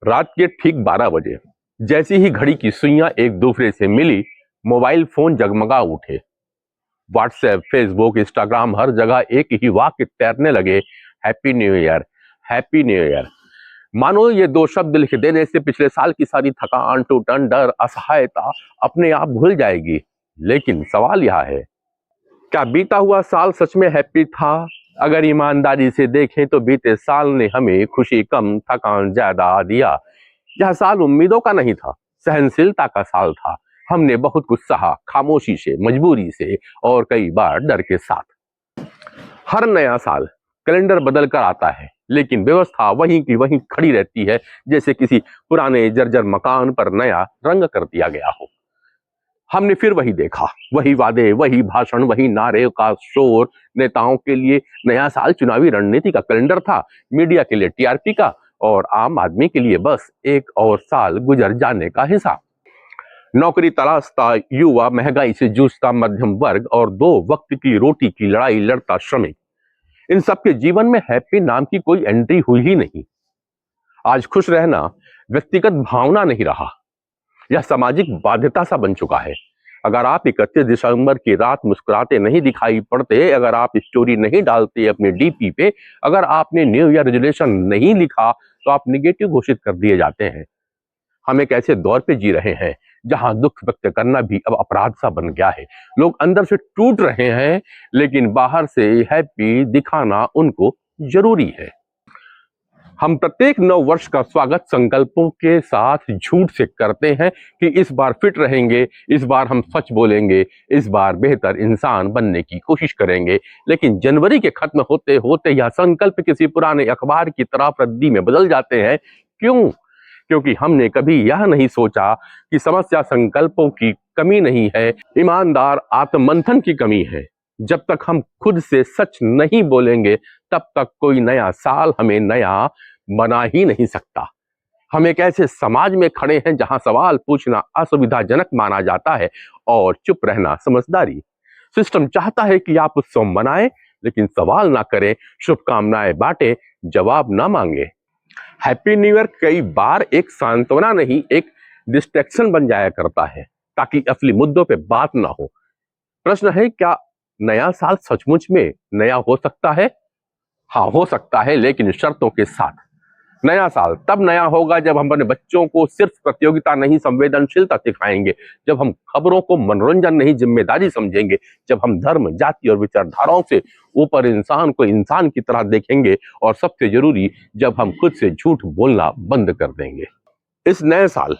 रात के ठीक 12 बजे जैसी ही घड़ी की सुइयां एक दूसरे से मिली, मोबाइल फोन जगमगा उठे। व्हाट्सएप, फेसबुक, इंस्टाग्राम, हर जगह एक ही वाक्य तैरने लगे, happy new year, happy new year. मानो ये दो शब्द लिख देने से पिछले साल की सारी थकान, टूटन, डर, असहायता अपने आप भूल जाएगी। लेकिन सवाल यह है, क्या बीता हुआ साल सच में हैप्पी था? अगर ईमानदारी से देखें तो बीते साल ने हमें खुशी कम, थकान ज्यादा दिया। यह साल उम्मीदों का नहीं था, सहनशीलता का साल था। हमने बहुत कुछ सहा, खामोशी से, मजबूरी से और कई बार डर के साथ। हर नया साल कैलेंडर बदल कर आता है, लेकिन व्यवस्था वहीं की वहीं खड़ी रहती है, जैसे किसी पुराने जर्जर मकान पर नया रंग कर दिया गया हो। हमने फिर वही देखा, वही वादे, वही भाषण, वही नारे का शोर। नेताओं के लिए नया साल चुनावी रणनीति का कैलेंडर था, मीडिया के लिए टीआरपी का, और आम आदमी के लिए बस एक और साल गुजर जाने का हिसाब। नौकरी तलाशता युवा, महंगाई से जूझता मध्यम वर्ग और दो वक्त की रोटी की लड़ाई लड़ता श्रमिक, इन सबके जीवन में हैप्पी नाम की कोई एंट्री हुई ही नहीं। आज खुश रहना व्यक्तिगत भावना नहीं रहा, यह सामाजिक बाध्यता सा बन चुका है। अगर आप 31 दिसंबर की रात मुस्कुराते नहीं दिखाई पड़ते, अगर आप स्टोरी नहीं डालते अपने डीपी पे, अगर आपने न्यू ईयर रेजोल्यूशन नहीं लिखा, तो आप निगेटिव घोषित कर दिए जाते हैं। हम एक ऐसे दौर पे जी रहे हैं जहां दुख व्यक्त करना भी अब अपराध सा बन गया है। लोग अंदर से टूट रहे हैं, लेकिन बाहर से हैप्पी दिखाना उनको जरूरी है। हम प्रत्येक नव वर्ष का स्वागत संकल्पों के साथ झूठ से करते हैं कि इस बार फिट रहेंगे, इस बार हम सच बोलेंगे, इस बार बेहतर इंसान बनने की कोशिश करेंगे। लेकिन जनवरी के खत्म होते होते यह संकल्प किसी पुराने अखबार की तरह रद्दी में बदल जाते हैं। क्यों? क्योंकि हमने कभी यह नहीं सोचा कि समस्या संकल्पों की कमी नहीं है, ईमानदार आत्ममंथन की कमी है। जब तक हम खुद से सच नहीं बोलेंगे, तब तक कोई नया साल हमें नया बना ही नहीं सकता। हम एक ऐसे समाज में खड़े हैं जहां सवाल पूछना असुविधाजनक माना जाता है और चुप रहना समझदारी। सिस्टम चाहता है कि आप उत्सव मनाएं, लेकिन सवाल ना करें, शुभकामनाएं बांटें, जवाब ना मांगे। हैप्पी न्यू ईयर कई बार एक सांत्वना नहीं, एक डिस्ट्रैक्शन बन जाया करता है, ताकि असली मुद्दों पे बात ना हो। प्रश्न है, क्या नया साल सचमुच में नया हो सकता है? हाँ, हो सकता है, लेकिन शर्तों के साथ। नया साल तब नया होगा जब हम अपने बच्चों को सिर्फ प्रतियोगिता नहीं, संवेदनशीलता सिखाएंगे, जब हम खबरों को मनोरंजन नहीं, जिम्मेदारी समझेंगे, जब हम धर्म, जाति और विचारधाराओं से ऊपर इंसान को इंसान की तरह देखेंगे, और सबसे जरूरी, जब हम खुद से झूठ बोलना बंद कर देंगे। इस नए साल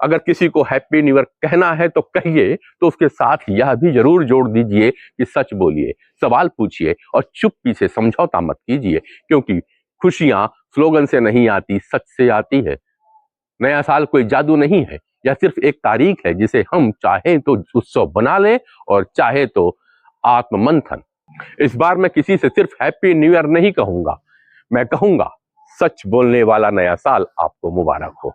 अगर किसी को हैप्पी न्यू ईयर कहना है तो कहिए, तो उसके साथ यह भी जरूर जोड़ दीजिए कि सच बोलिए, सवाल पूछिए और चुप्पी से समझौता मत कीजिए, क्योंकि खुशियां स्लोगन से नहीं आती, सच से आती है। नया साल कोई जादू नहीं है, यह सिर्फ एक तारीख है जिसे हम चाहे तो उत्सव बना लें और चाहे तो आत्ममंथन। इस बार मैं किसी से सिर्फ हैप्पी न्यू ईयर नहीं कहूंगा, मैं कहूंगा सच बोलने वाला नया साल आपको मुबारक हो।